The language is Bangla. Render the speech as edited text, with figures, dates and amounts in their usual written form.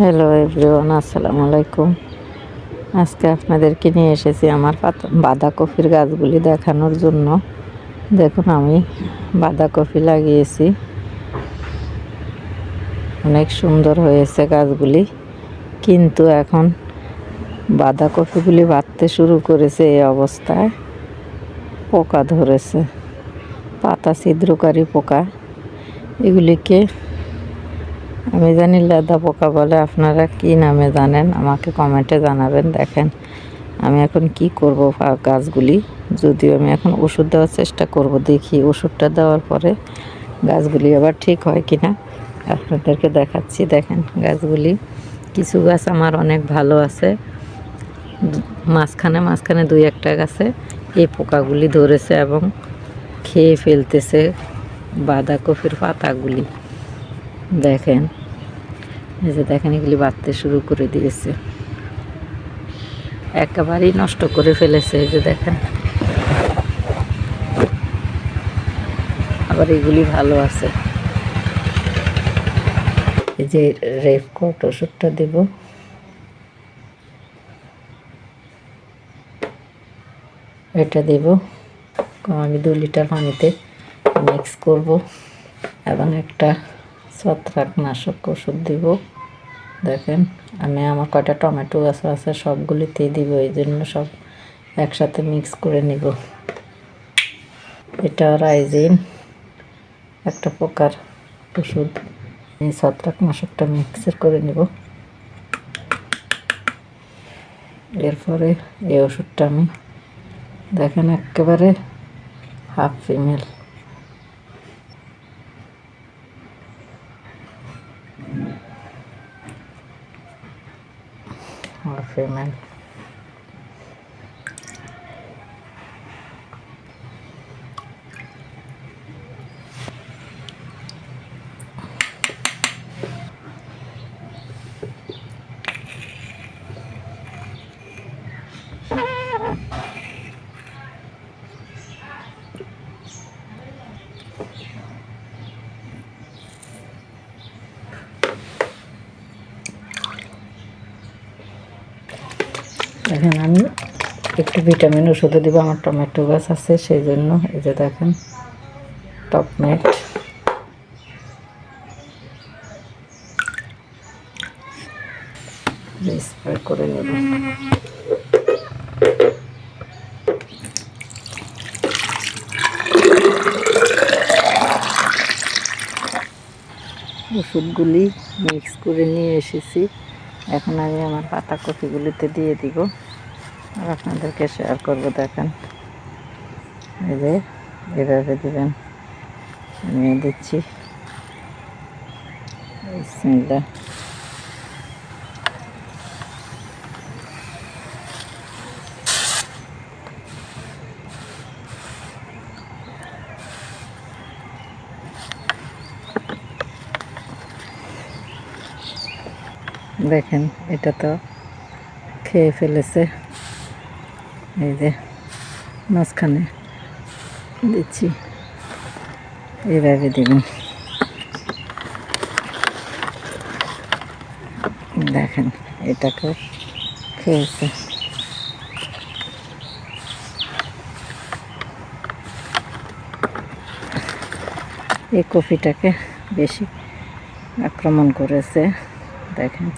হ্যালো এভরিওয়ান, আসসালামু আলাইকুম। আজকে আপনাদেরকে নিয়ে এসেছি আমার বাঁধাকপির গাছগুলি দেখানোর জন্য। দেখুন, আমি বাঁধাকপি লাগিয়েছি, অনেক সুন্দর হয়েছে গাছগুলি, কিন্তু এখন বাঁধাকপিগুলি বাড়তে শুরু করেছে। এই অবস্থায় পোকা ধরেছে, পাতা ছিদ্রকারী পোকা। এগুলিকে আমি জানি লেদা পোকা বলে, আপনারা কি নামে জানেন আমাকে কমেন্টে জানাবেন। দেখেন আমি এখন কি করব গাছগুলি, যদিও আমি এখন ওষুধ দেওয়ার চেষ্টা করব, দেখি ওষুধটা দেওয়ার পরে গাছগুলি আবার ঠিক হয় কি না আপনাদেরকে দেখাচ্ছি। দেখেন গাছগুলি, কিছু গাছ আমার অনেক ভালো আছে, মাঝখানে মাঝখানে দুই একটা গাছে এই পোকাগুলি ধরেছে এবং খেয়ে ফেলতেছে বাঁধাকপির পাতাগুলি। দেখেন, এই যে দেখেন, এগুলি বাড়তে শুরু করে দিয়েছে, একেবারেই নষ্ট করে ফেলেছে। এই যে দেখেন, আবার এগুলি ভালো আছে। এই যে রেফকট ওষুধটা দেব, এটা দেব, আমি 2 লিটার পানিতে মিক্স করব এবং একটা ছত্রাকনাশক ওষুধ দেব। দেখেন, আমি আমার কয়টা টমেটো গাছ আছে সবগুলিতেই দিব, এই জন্য সব একসাথে মিক্স করে নিব। এটা রাইজিন একটা প্রকার ওষুধ, এই ছত্রাকনাশকটা মিক্সার করে নিব। এরপরে এই ওষুধটা আমি, দেখেন, একেবারে হাফ এমএল দেখেন, আমি একটু ভিটামিন ওষুধও দেবো, আমার টমেটো গাছ আছে সেই জন্য। এই যে দেখেন, টপমেট স্প্রে করে নেব। ওষুধগুলি মিক্স করে নিয়ে এসেছি, এখন আমি আমার পাতাকপিগুলিতে দিয়ে দিব আর আপনাদেরকে শেয়ার করব। দেখেন, এই যে এভাবে দিবেন, আমি দিচ্ছি। বিসমিল্লাহ। দেখেন, এটা তো খেয়ে ফেলেছে। এই যে মাঝখানে দিচ্ছি, এইভাবে দিবেন। দেখেন, এটাকে খেয়েছে। এই কপিটাকে বেশি আক্রমণ করেছে। দেখেন,